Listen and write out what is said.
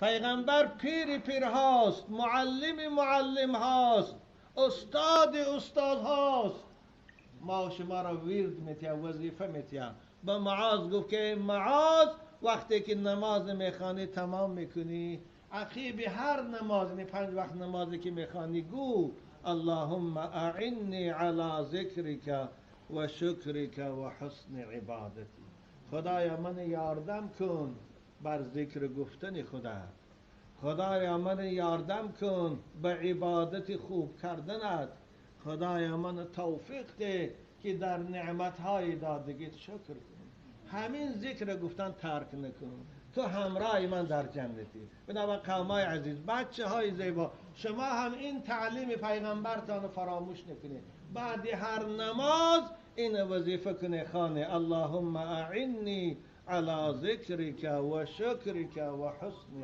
پیغمبر پیر پیر هاست، معلم معلم هاست، استاد استاد هاست. ما شما را ورد میتیا، وظیفه میتیا. با معاذ گفت که معاذ وقتی که نماز میخوانی تمام میکنی، عقیب هر نماز، 5 وقت نمازی که میخوانی گو اللهم اعنی علی ذکرک و شکرک و حسن عبادتی. خدایا من یاردم کن بر ذکر گفتن خدا. خدایا من یاردم کن به عبادت خوب کردنت. خدایا من توفیق ده که در نعمتهای دادگیت شکر کنم. همین ذکر گفتن ترک نکن. تو همراه من در جنتی. بنابراین قومای عزیز، بچه های زیبا، شما هم این تعلیم پیغمبرتان فراموش نکنید. بعد هر نماز این وظیفه کنه خانه اللهم اعنی علی ذکرک و شکرک و حسن